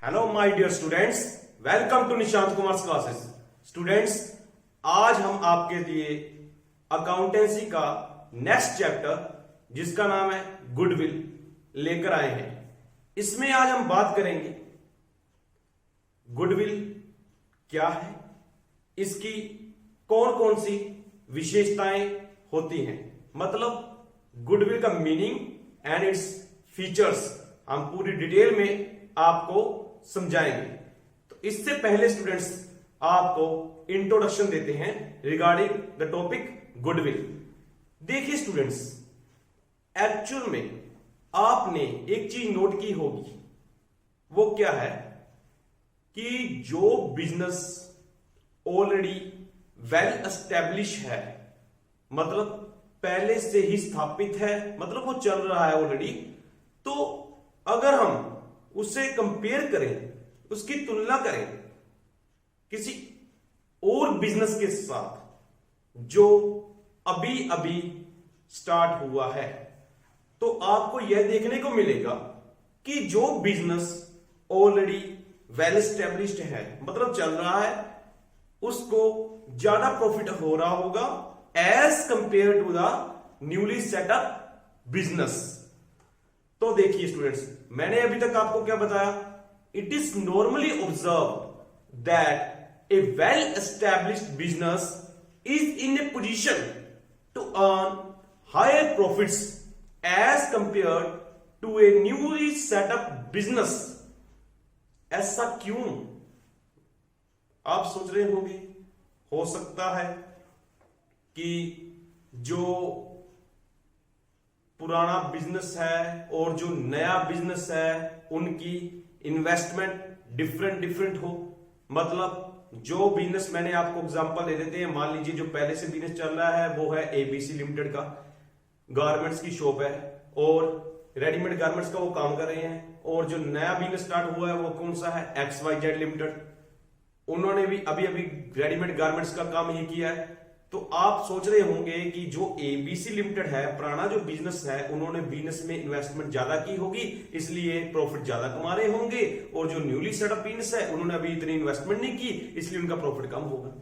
Hello my dear students, welcome to Nishant Kumar classes. Students, आज हम आपके लिए अकाउंटेंसी का नेक्स्ट चैप्टर जिसका नाम है गुडविल लेकर आए हैं। इसमें आज हम बात करेंगे गुडविल क्या है, इसकी कौन कौन सी विशेषताएं होती हैं, मतलब गुडविल का मीनिंग एंड इट्स फीचर्स हम पूरी डिटेल में आपको समझाएंगे। तो इससे पहले स्टूडेंट्स आपको इंट्रोडक्शन देते हैं रिगार्डिंग द टॉपिक गुडविल। देखिए स्टूडेंट्स, एक्चुअल में आपने एक चीज नोट की होगी, वो क्या है कि जो बिजनेस ऑलरेडी वेल एस्टेब्लिश है, मतलब पहले से ही स्थापित है, मतलब वो चल रहा है ऑलरेडी, तो अगर हम उससे कंपेयर करें, उसकी तुलना करें किसी और बिजनेस के साथ जो अभी अभी स्टार्ट हुआ है, तो आपको यह देखने को मिलेगा कि जो बिजनेस ऑलरेडी वेल एस्टेब्लिश्ड है, मतलब चल रहा है, उसको ज्यादा प्रॉफिट हो रहा होगा as compare to the newly set up business. तो देखिए स्टूडेंट्स, मैंने अभी तक आपको क्या बताया, it is normally observe that a well established business is in a position to earn higher profits as compare to a newly set up business. ऐसा क्यों, आप सोच रहे होंगे। हो सकता है कि जो पुराना बिजनेस है और जो नया बिजनेस है उनकी इन्वेस्टमेंट डिफरेंट हो। मतलब जो बिजनेस, मैंने आपको एग्जांपल दे देते हैं, मान लीजिए जो पहले से बिजनेस चल रहा है वो है एबीसी लिमिटेड का, गारमेंट्स की शॉप है और रेडीमेड गारमेंट्स का वो काम कर रहे हैं। और जो नया बिजनेस स्टार्ट हुआ है वो कौन सा है, XYZ लिमिटेड, उन्होंने भी अभी अभी रेडीमेड गारमेंट्स का काम ही किया है। तो आप सोच रहे होंगे कि जो एबीसी लिमिटेड है, पुराना जो बिजनेस है, उन्होंने बिजनेस में इन्वेस्टमेंट ज्यादा की होगी, इसलिए प्रॉफिट ज्यादा कमा रहे होंगे। और जो न्यूली सेटअप बिजनेस है, उन्होंने अभी इतनी इन्वेस्टमेंट नहीं की, इसलिए उनका प्रॉफिट कम होगा।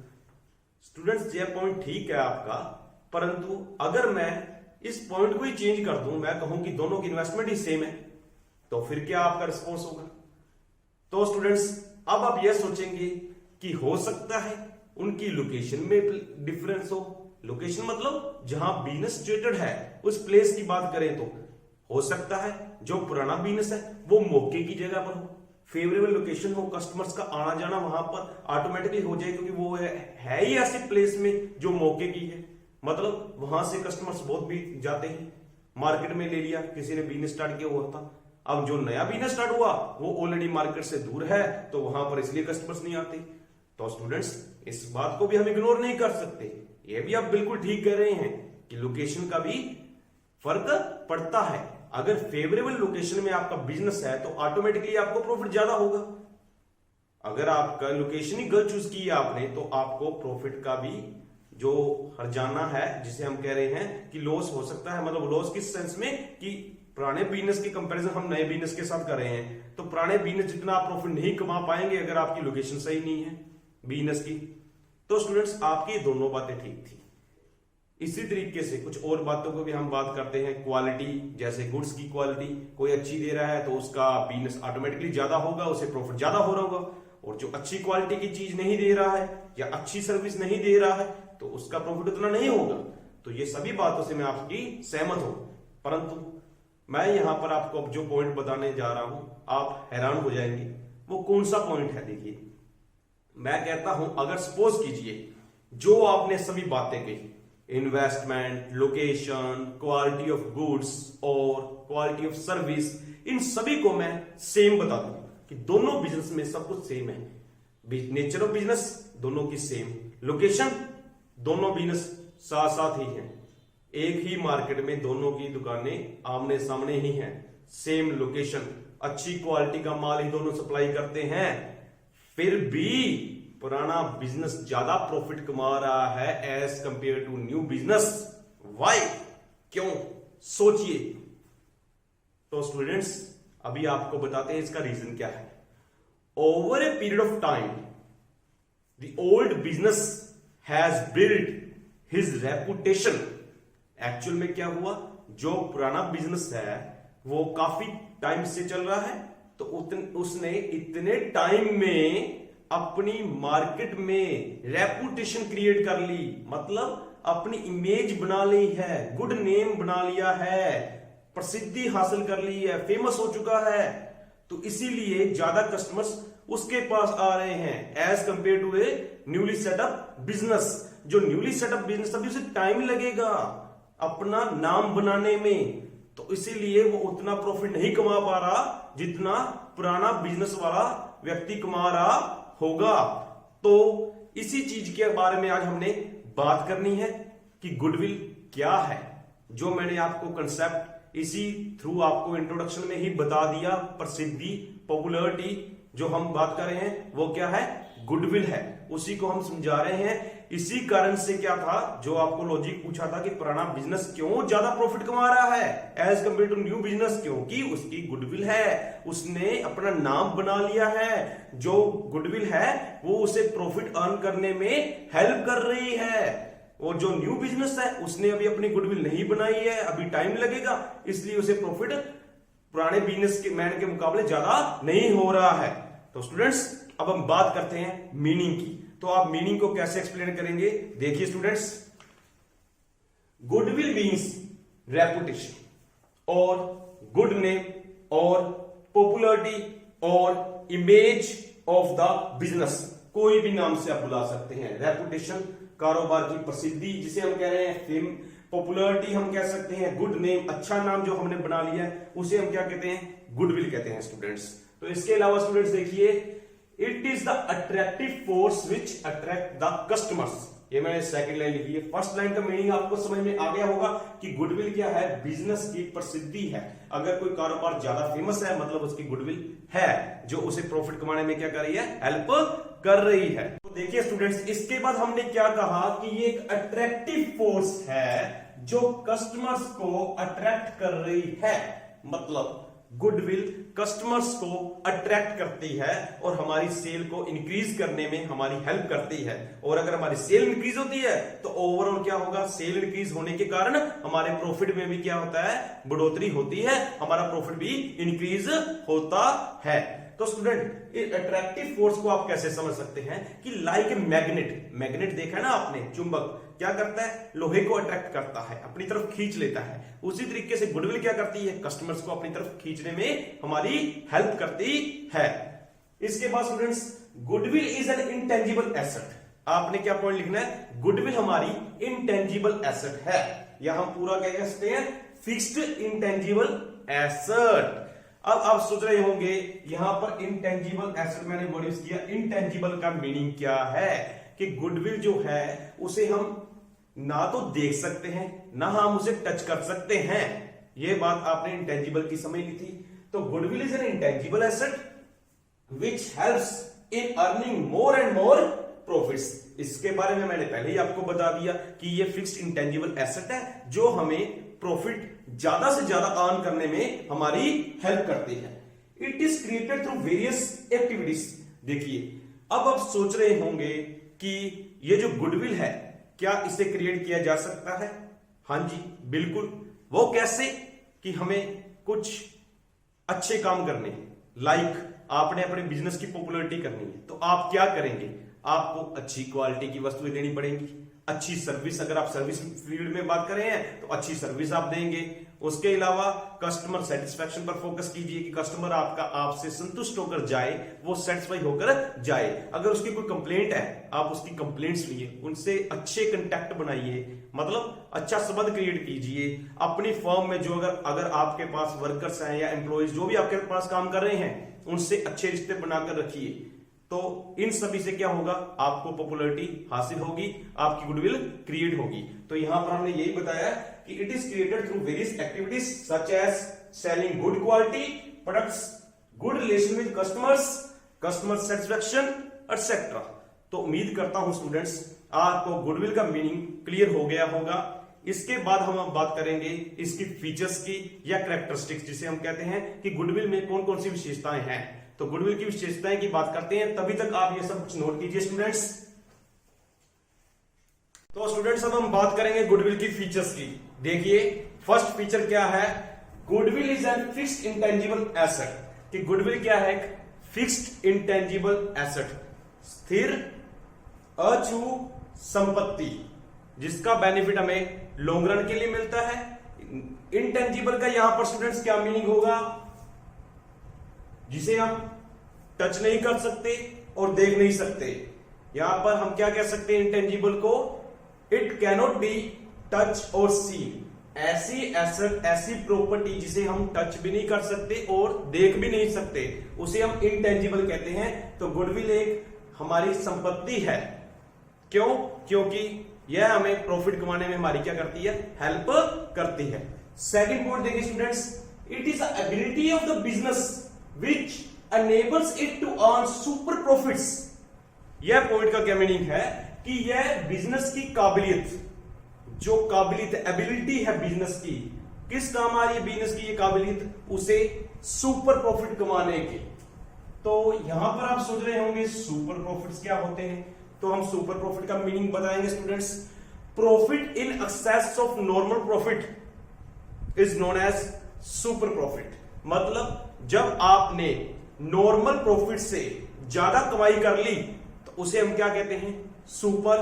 स्टूडेंट्स, ये पॉइंट ठीक है आपका, परंतु अगर मैं इस पॉइंट को ही चेंज कर दूं, मैं कहूं कि दोनों की इन्वेस्टमेंट ही सेम है, तो फिर क्या आपका रिस्पॉन्स होगा। तो स्टूडेंट्स, अब आप यह सोचेंगे कि हो सकता है उनकी लोकेशन में डिफरेंस हो। लोकेशन मतलब जहां बिजनेस सिचुएटेड है, उस प्लेस की बात करें तो हो सकता है जो पुराना बिजनेस है वो मौके की जगह पर हो, फेवरेबल लोकेशन हो, कस्टमर्स का आना जाना वहां पर ऑटोमेटिकली हो जाए, क्योंकि वो है ही ऐसे प्लेस में जो मौके की है। मतलब वहां से कस्टमर्स बहुत भी जाते हैं। मार्केट में ले लिया, किसी ने बिजनेस स्टार्ट किया हुआ था, अब जो नया बिजनेस स्टार्ट हुआ वो ऑलरेडी मार्केट से दूर है, तो वहां पर इसलिए कस्टमर्स नहीं आते। तो स्टूडेंट्स, इस बात को भी हम इग्नोर नहीं कर सकते। ये भी आप बिल्कुल ठीक कह रहे हैं कि लोकेशन का भी फर्क पड़ता है। अगर फेवरेबल लोकेशन में आपका बिजनेस है तो ऑटोमेटिकली आपको प्रॉफिट ज्यादा होगा। अगर आपका लोकेशन ही गलत चूज की है आपने, तो आपको प्रॉफिट का भी जो हर्जाना है, जिसे हम कह रहे हैं कि लॉस हो सकता है। मतलब लॉस किस सेंस में कि पुराने बिजनेस की कंपैरिजन हम नए बिजनेस के साथ कर रहे हैं, तो पुराने बिजनेस जितना आप प्रॉफिट नहीं कमा पाएंगे अगर आपकी लोकेशन सही नहीं है बिजनेस की। तो स्टूडेंट्स, आपकी दोनों बातें ठीक थी। इसी तरीके से कुछ और बातों को भी हम बात करते हैं। क्वालिटी, जैसे गुड्स की क्वालिटी कोई अच्छी दे रहा है तो उसका बिजनेस ऑटोमेटिकली ज्यादा होगा, उसे प्रॉफिट ज्यादा हो रहा होगा। और जो अच्छी क्वालिटी की चीज नहीं दे रहा है या अच्छी सर्विस नहीं दे रहा है तो उसका प्रॉफिट उतना नहीं होगा। तो ये सभी बातों से मैं आपकी सहमत हूं, परंतु मैं यहां पर आपको अब जो पॉइंट बताने जा रहा हूं आप हैरान हो जाएंगे। वो कौन सा पॉइंट है, देखिए मैं कहता हूं, अगर सपोज कीजिए जो आपने सभी बातें कही, investment, location, quality of goods और क्वालिटी ऑफ सर्विस, इन सभी को मैं सेम बता दूं कि दोनों बिजनेस में सब कुछ सेम है। नेचर ऑफ बिजनेस दोनों की सेम, लोकेशन दोनों बिजनेस साथ साथ ही हैं, एक ही मार्केट में दोनों की दुकानें आमने सामने ही हैं, सेम लोकेशन, अच्छी क्वालिटी का माल ही दोनों सप्लाई करते हैं, फिर भी पुराना बिजनेस ज्यादा प्रॉफिट कमा रहा है as compare to new business. Why, क्यों, सोचिए। तो स्टूडेंट्स, अभी आपको बताते हैं इसका रीजन क्या है। over a period of time the old business has built his reputation। Actual में क्या हुआ, जो पुराना बिजनेस है वो काफी टाइम से चल रहा है, तो उसने इतने टाइम में अपनी मार्केट में रेपुटेशन क्रिएट कर ली, मतलब अपनी इमेज बना ली है, गुड नेम बना लिया है, प्रसिद्धि हासिल कर ली है, फेमस हो चुका है। तो इसीलिए ज्यादा कस्टमर्स उसके पास आ रहे हैं as compare to a newly set up business. जो न्यूली सेटअप बिजनेस अभी उसे टाइम लगेगा अपना नाम बनाने में, तो इसीलिए वो उतना प्रॉफिट नहीं कमा पा रहा जितना पुराना बिजनेस वाला व्यक्ति कमा रहा होगा। तो इसी चीज के बारे में आज हमने बात करनी है कि गुडविल क्या है। जो मैंने आपको कंसेप्ट इसी थ्रू आपको इंट्रोडक्शन में ही बता दिया, प्रसिद्धि, पॉपुलैरिटी, जो हम बात कर रहे हैं वो क्या है, गुडविल है, उसी को हम समझा रहे हैं। इसी कारण से क्या था, जो आपको लॉजिक पूछा था कि पुराना बिजनेस क्यों ज्यादा प्रॉफिट कमा रहा है as compare to new business, क्योंकि उसकी गुडविल है, उसने अपना नाम बना लिया है। जो गुडविल है वो उसे प्रॉफिट अर्न करने में हेल्प कर रही है, और जो न्यू बिजनेस है उसने अभी अपनी गुडविल नहीं बनाई है, अभी टाइम लगेगा, इसलिए उसे प्रॉफिट पुराने बिजनेस के मैन के मुकाबले ज्यादा नहीं हो रहा है। तो स्टूडेंट्स अब हम बात करते हैं मीनिंग की। तो आप मीनिंग को कैसे एक्सप्लेन करेंगे, देखिए स्टूडेंट्स, गुडविल मीन्स रेपुटेशन और गुड नेम और पॉपुलैरिटी और इमेज ऑफ द बिजनेस, कोई भी नाम से आप बुला सकते हैं। रेपुटेशन कारोबार की प्रसिद्धि जिसे हम कह रहे हैं फेम, पॉपुलैरिटी हम कह सकते हैं, गुड नेम अच्छा नाम जो हमने बना लिया है उसे हम क्या कहते हैं, गुडविल कहते हैं स्टूडेंट्स। तो इसके अलावा स्टूडेंट्स देखिए, it is the attractive force which attract the customers. ये मैंने सेकंड लाइन लिखी है। फर्स्ट लाइन का मीनिंग आपको समझ में आ गया होगा कि गुडविल क्या है, बिजनेस की प्रसिद्धि है। अगर कोई कारोबार ज्यादा फेमस है मतलब उसकी गुडविल है जो उसे प्रॉफिट कमाने में क्या कर रही है, हेल्प कर रही है। तो देखिए स्टूडेंट्स, इसके बाद हमने क्या कहा कि ये एक अट्रैक्टिव फोर्स है जो कस्टमर्स को अट्रैक्ट कर रही है, मतलब गुडविल कस्टमर्स को अट्रैक्ट करती है और हमारी सेल को इंक्रीज करने में हमारी हेल्प करती है। और अगर हमारी सेल इंक्रीज होती है तो ओवरऑल क्या होगा, सेल इंक्रीज होने के कारण हमारे प्रॉफिट में भी क्या होता है, बढ़ोतरी होती है, हमारा प्रॉफिट भी इंक्रीज होता है। तो स्टूडेंट इस अट्रैक्टिव फोर्स को आप कैसे समझ सकते हैं कि लाइक मैग्नेट, मैग्नेट देखा है ना आपने, चुंबक क्या करता है, लोहे को अट्रैक्ट करता है, अपनी तरफ खींच लेता है। उसी तरीके से गुडविल क्या करती है, कस्टमर्स को अपनी तरफ खींचने में हमारी हेल्प करती है। इसके बाद students, goodwill is an intangible asset. आपने क्या पॉइंट लिखना है, गुडविल हमारी इंटेंजिबल एसेट है, या हम पूरा क्या कह सकते हैं, फिक्स्ड इंटेंजिबल एसेट। अब आप सोच रहे होंगे यहां पर इंटेंजिबल एसेट मैंने वर्ड यूज किया, इंटेंजिबल का मीनिंग क्या है कि गुडविल जो है उसे हम ना तो देख सकते हैं ना हम उसे टच कर सकते हैं। यह बात आपने इंटेंजिबल की समझ ली थी। तो goodwill is an intangible asset which helps in earning more and more profits. इसके बारे में मैंने पहले ही आपको बता दिया कि ये फिक्स्ड इंटेंजिबल एसेट है जो हमें प्रॉफिट ज्यादा से ज्यादा अर्न करने में हमारी हेल्प करती है। It is created through various activities. देखिए अब आप सोच रहे होंगे कि ये जो गुडविल है क्या इसे क्रिएट किया जा सकता है? हां जी बिल्कुल। वो कैसे कि हमें कुछ अच्छे काम करने हैं, लाइक आपने अपने बिजनेस की पॉपुलैरिटी करनी है तो आप क्या करेंगे, आपको अच्छी क्वालिटी की वस्तुएं देनी पड़ेंगी, अच्छी सर्विस, अगर आप सर्विस फील्ड में बात कर रहे हैं तो अच्छी सर्विस आप देंगे। उसके अलावा कस्टमर सेटिस्फैक्शन पर फोकस कीजिए कि कस्टमर आपका आपसे संतुष्ट होकर जाए, वो सेटिस्फाई होकर जाए। अगर उसकी कोई कंप्लेंट है आप उसकी कंप्लेंट्स लिए, उनसे अच्छे कंटेक्ट बनाइए, मतलब अच्छा संबंध क्रिएट कीजिए। अपनी फर्म में जो अगर आपके पास वर्कर्स हैं या एम्प्लॉइज जो भी आपके पास काम कर रहे हैं उनसे अच्छे रिश्ते बनाकर रखिए। तो इन सभी से क्या होगा, आपको पॉपुलैरिटी हासिल होगी, आपकी गुडविल क्रिएट होगी। तो यहां पर हमने यही बताया कि it is created through various activities such as selling good quality products, good relation with customers, customer satisfaction etcetera. तो उम्मीद करता हूं स्टूडेंट्स आपको गुडविल का मीनिंग क्लियर हो गया होगा। इसके बाद हम बात करेंगे इसकी फीचर्स की या कैरेक्टरिस्टिक्स, जिसे हम कहते हैं कि गुडविल में कौन कौन सी विशेषताएं हैं। तो गुडविल की विशेषताएं की बात करते हैं, तभी तक आप ये सब कुछ नोट कीजिए स्टूडेंट्स। तो स्टूडेंट्स अब हम बात करेंगे गुडविल की फीचर्स की। देखिए फर्स्ट फीचर क्या है, goodwill is an fixed intangible asset. कि गुडविल क्या है, एक फिक्स्ड इंटेंजिबल एसेट, स्थिर अचू संपत्ति, जिसका बेनिफिट हमें लॉन्ग रन के लिए मिलता है। इंटेंजिबल का यहां पर स्टूडेंट्स क्या मीनिंग होगा, जिसे हम टच नहीं कर सकते और देख नहीं सकते। यहां पर हम क्या कह सकते हैं इंटेंजिबल को, इट कैनॉट बी टच और सी। ऐसी एसेट, ऐसी प्रॉपर्टी जिसे हम टच भी नहीं कर सकते और देख भी नहीं सकते, उसे हम इंटेंजिबल कहते हैं। तो गुडविल एक हमारी संपत्ति है। क्यों? क्योंकि यह हमें प्रॉफिट कमाने में हमारी क्या करती है, हेल्प करती है। सेकंड पॉइंट देखिए students, it is ability of the business which enables it to earn super profits। यह पॉइंट का क्या मीनिंग है कि यह बिजनेस की काबिलियत, जो काबिलियत एबिलिटी है बिजनेस की, किस काम आ रही है बिजनेस की ये काबिलियत, उसे सुपर प्रॉफिट कमाने की। तो यहां पर आप सोच रहे होंगे सुपर प्रॉफिट्स क्या होते हैं, तो हम सुपर प्रॉफिट का मीनिंग बताएंगे students. Profit in excess of normal profit is known as super profit. मतलब जब आपने नॉर्मल प्रॉफिट से ज्यादा कमाई कर ली तो उसे हम क्या कहते हैं, सुपर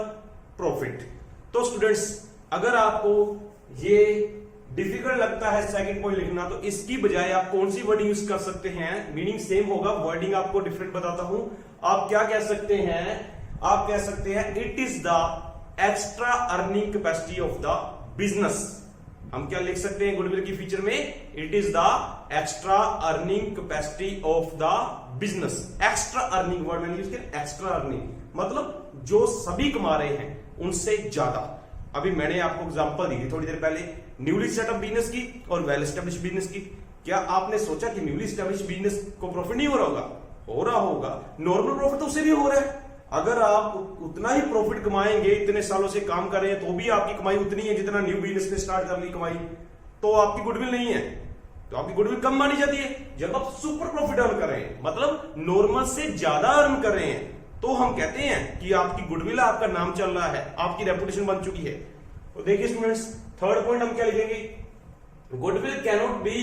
प्रॉफिट। तो स्टूडेंट्स अगर आपको ये डिफिकल्ट लगता है सेकंड पॉइंट लिखना, तो इसकी बजाय आप कौन सी वर्डिंग यूज कर सकते हैं, मीनिंग सेम होगा, वर्डिंग आपको डिफरेंट बताता हूं। आप क्या कह सकते हैं, आप कह सकते हैं it is the extra earning capacity of the business. हम क्या लिख सकते हैं गुडविल की फीचर में, it is the extra earning capacity of the business. Extra earning word मैंने यूज किया, एक्स्ट्रा अर्निंग मतलब जो सभी कमा रहे हैं उनसे ज्यादा। अभी मैंने आपको एग्जांपल दी थी थोड़ी देर पहले, न्यूली सेटअप बिजनेस की और वेल एस्टेब्लिश बिजनेस की। क्या आपने सोचा कि न्यूली एस्टेब्लिश बिजनेस को प्रॉफिट नहीं हो रहा होगा? हो रहा होगा, नॉर्मल प्रॉफिट तो उसे भी हो रहा है। अगर आप उतना ही प्रॉफिट कमाएंगे, इतने सालों से काम कर रहे हैं, तो भी आपकी कमाई उतनी है जितना न्यू बिजनेस ने स्टार्ट कर ली कमाई, तो आपकी गुडविल नहीं है, तो आपकी गुडविल कम मानी जाती है। जब आप सुपर प्रॉफिट अर्न कर रहे हैं, मतलब नॉर्मल से ज्यादा अर्न कर रहे हैं, तो हम कहते हैं कि आपकी गुडविल, आपका नाम चल रहा है, आपकी रेपुटेशन बन चुकी है। तो देखिए स्टूडेंट्स थर्ड पॉइंट हम क्या लिखेंगे, goodwill cannot be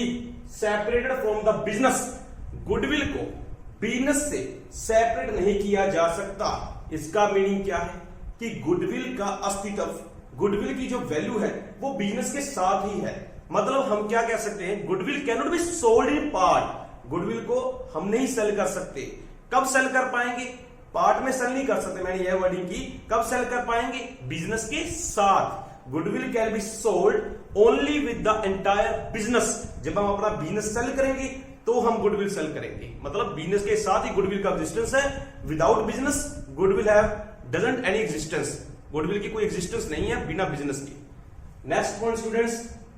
separated from the business. Goodwill को बिजनेस से सेपरेट नहीं किया जा सकता। इसका मीनिंग क्या है कि गुडविल का अस्तित्व, गुडविल की जो वैल्यू है वो बिजनेस के साथ ही है। मतलब हम क्या कह सकते हैं, goodwill cannot be sold in part. Goodwill को हम नहीं सेल कर सकते। कब सेल कर पाएंगे, पार्ट में सेल नहीं कर सकते, मैंने यह वर्डिंग की। कब सेल कर पाएंगे, बिजनेस के साथ। Goodwill can be sold only with the entire business. जब हम अपना बिजनेस सेल करेंगे तो हम गुडविल सेल करेंगे, मतलब बिजनेस के साथ ही गुडविल का एग्जिस्टेंस है। Without business goodwill have doesn't any existence. Goodwill की कोई एग्जिस्टेंस नहीं है बिना बिजनेस की। Next point students,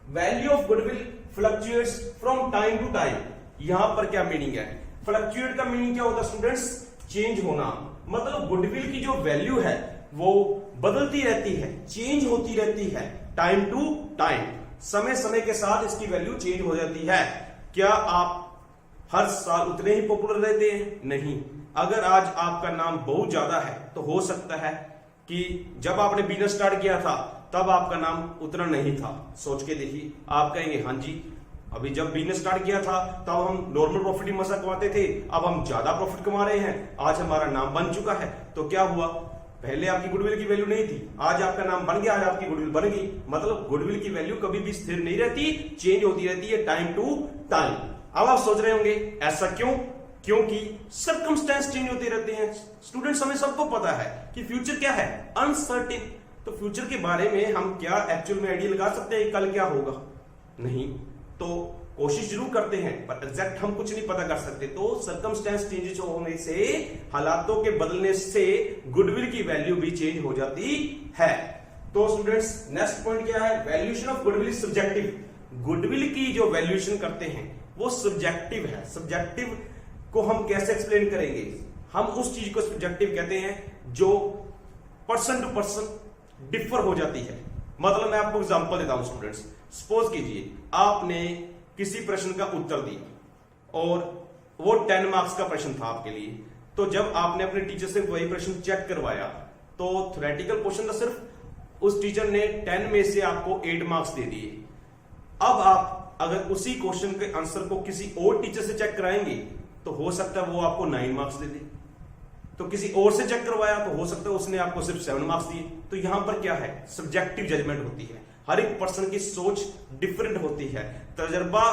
value of goodwill fluctuates from time to time. यहां पर क्या मीनिंग है, फ्लक्चुएट का मीनिंग क्या होता है स्टूडेंट्स, चेंज होना। मतलब गुडविल की जो वैल्यू है वो बदलती रहती है, चेंज होती रहती है टाइम टू टाइम। समय समय के साथ इसकी वैल्यू चेंज हो जाती है। क्या आप हर साल उतने ही पॉपुलर रहते हैं? नहीं। अगर आज आपका नाम बहुत ज्यादा है तो हो सकता है कि जब आपने बिजनेस स्टार्ट किया था तब आपका नाम उतना नहीं था। सोच के देखिए, आप कहेंगे हाँ जी, अभी जब बिजनेस स्टार्ट किया था तब हम नॉर्मल प्रॉफिट ही मसा कमाते थे, अब हम ज्यादा प्रॉफिट कमा रहे हैं, आज हमारा नाम बन चुका है। तो क्या हुआ, पहले आपकी गुडविल की वैल्यू नहीं थी, आज आपका नाम बन गया, आज आपकी गुडविल बन गई। मतलब गुडविल की वैल्यू कभी भी स्थिर नहीं रहती, चेंज होती रहती है टाइम टू टाइम। अब आप सोच रहे होंगे ऐसा क्यों, क्योंकि सर्कमस्टेंस चेंज होते रहते हैं। स्टूडेंट्स हमें सबको पता है कि फ्यूचर क्या है, अनसर्टेन। तो फ्यूचर के बारे में हम क्या एक्चुअल में आइडिया लगा सकते हैं कल क्या होगा? नहीं। तो कोशिश जरूर करते हैं पर एग्जैक्ट हम कुछ नहीं पता कर सकते। तो सर्कमस्टेंस चेंजेस होने से, हालातों के बदलने से गुडविल की वैल्यू भी चेंज हो जाती है। तो स्टूडेंट्स नेक्स्ट पॉइंट क्या है, valuation of goodwill is subjective. Goodwill की जो वैल्यूएशन करते हैं वो सब्जेक्टिव है। सब्जेक्टिव को हम कैसे एक्सप्लेन करेंगे, हम उस चीज को सब्जेक्टिव कहते हैं जो पर्सन टू पर्सन डिफर हो जाती है। मतलब मैं आपको एग्जांपल देता हूं स्टूडेंट्स, सपोज कीजिए आपने किसी प्रश्न का उत्तर दिया और वो 10 मार्क्स का प्रश्न था आपके लिए। तो जब आपने अपने टीचर से वही प्रश्न चेक करवाया तो थ्योरेटिकल क्वेश्चन था सिर्फ उस टीचर ने 10 में से आपको 8 मार्क्स दे दिए। अब आप अगर उसी क्वेश्चन के आंसर को किसी और टीचर से चेक कराएंगे तो हो सकता है वो आपको 9 मार्क्स दे दे, तो किसी और से चेक करवाया तो हो सकता है उसने आपको सिर्फ 7 मार्क्स दिए। तो यहां पर क्या है, सब्जेक्टिव जजमेंट होती है, हर एक पर्सन की सोच डिफरेंट होती है, तजर्बा,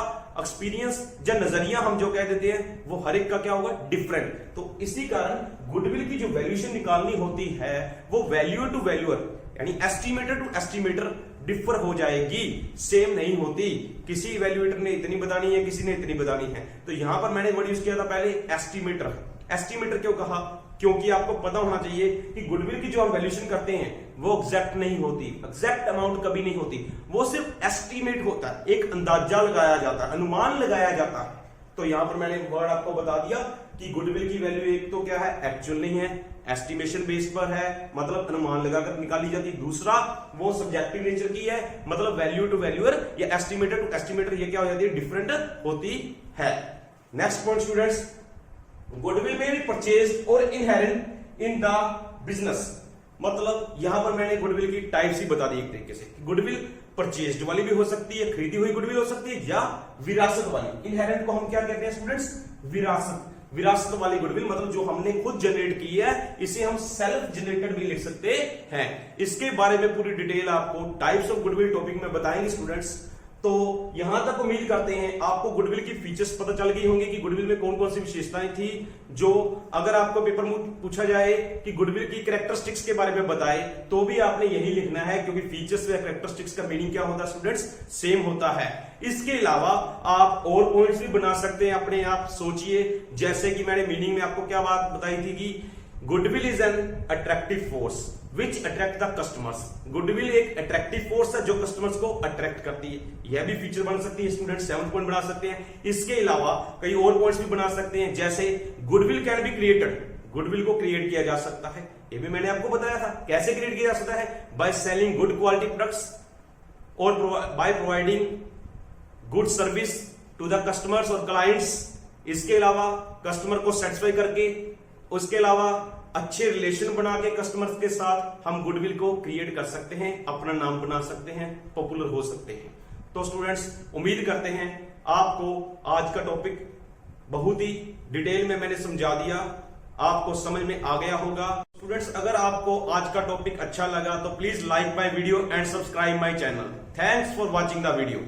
एक्सपीरियंस या नजरिया हम जो कह देते हैं वो हर एक का क्या होगा, डिफरेंट। तो इसी कारण गुडविल की जो वैल्यूएशन निकालनी होती है वो वैल्यूअर टू वैल्यूअर यानी एस्टिमेटर टू एस्टिमेटर डिफर हो जाएगी, सेम नहीं होती। किसी इवैल्यूएटर ने इतनी बतानी है, किसी ने इतनी बतानी है। तो यहां पर मैंने वर्ड यूज किया था पहले एस्टिमेटर। एस्टिमेटर क्यों कहा, क्योंकि आपको पता होना चाहिए कि गुडविल की जो हम वैल्यूएशन करते हैं वो एग्जैक्ट नहीं होती, एग्जैक्ट अमाउंट कभी नहीं होती, वो सिर्फ एस्टिमेट होता है, एक अंदाजा लगाया जाता है, अनुमान लगाया जाता है। तो यहां पर मैंने वर्ड आपको बता दिया कि गुडविल की वैल्यू एक तो क्या है, एक्चुअल नहीं है, एस्टिमेशन बेस पर है, मतलब अनुमान लगाकर निकाली जाती है। दूसरा वो सब्जेक्टिव नेचर की है, मतलब वैल्यू टू वैल्यूअर या एस्टिमेटर टू एस्टिमेटर ये क्या हो जाती है, डिफरेंट होती है। नेक्स्ट पॉइंट स्टूडेंट्स, गुडविल में भी परचेज और इनहेरेंट इन द बिजनेस, मतलब यहां पर मैंने गुडविल की टाइप्स ही बता दी एक तरीके से। गुडविल परचेज्ड वाली भी हो सकती है, खरीदी हुई गुडविल हो सकती है, या विरासत वाली। इनहेरेंट को हम क्या कहते हैं स्टूडेंट्स, विरासत। विरासत वाली गुडविल मतलब जो हमने खुद जनरेट की है, इसे हम सेल्फ जनरेटेड भी लिख सकते हैं। इसके बारे में पूरी डिटेल आपको टाइप्स ऑफ गुडविल टॉपिक में बताएंगे स्टूडेंट्स। तो यहां तक उम्मीद करते हैं आपको गुडविल की फीचर्स पता चल गई होंगी कि गुडविल में कौन कौन सी विशेषताएं थी। जो अगर आपको पेपर में पूछा जाए कि गुडविल की कैरेक्टरिस्टिक्स के बारे में बताए तो भी आपने यही लिखना है, क्योंकि फीचर्स या कैरेक्टरिस्टिक्स का मीनिंग क्या होता है स्टूडेंट्स, सेम होता है। इसके अलावा आप और पॉइंट्स भी बना सकते हैं अपने आप, सोचिए। जैसे कि मैंने मीनिंग में आपको क्या बात बताई थी कि goodwill is an attractive force which attract the customers. Goodwill एक अट्रैक्टिव फोर्स है जो कस्टमर्स को अट्रैक्ट करती है। यह भी फीचर बन सकती है स्टूडेंट, 7th पॉइंट बना सकते हैं। इसके अलावा कई और पॉइंट्स भी बना सकते हैं, जैसे goodwill can be created, goodwill को क्रिएट किया जा सकता है। ये भी मैंने आपको बताया था, कैसे क्रिएट किया जा सकता है, by selling good quality products और by providing good service to the customers और क्लाइंट्स। इसके अलावा कस्टमर को सेटिस्फाई करके, उसके अलावा अच्छे रिलेशन बना के कस्टमर्स के साथ हम गुडविल को क्रिएट कर सकते हैं, अपना नाम बना सकते हैं, पॉपुलर हो सकते हैं। तो स्टूडेंट्स उम्मीद करते हैं आपको आज का टॉपिक बहुत ही डिटेल में मैंने समझा दिया, आपको समझ में आ गया होगा। स्टूडेंट्स अगर आपको आज का टॉपिक अच्छा लगा तो please like my video and subscribe my channel. Thanks for watching the video.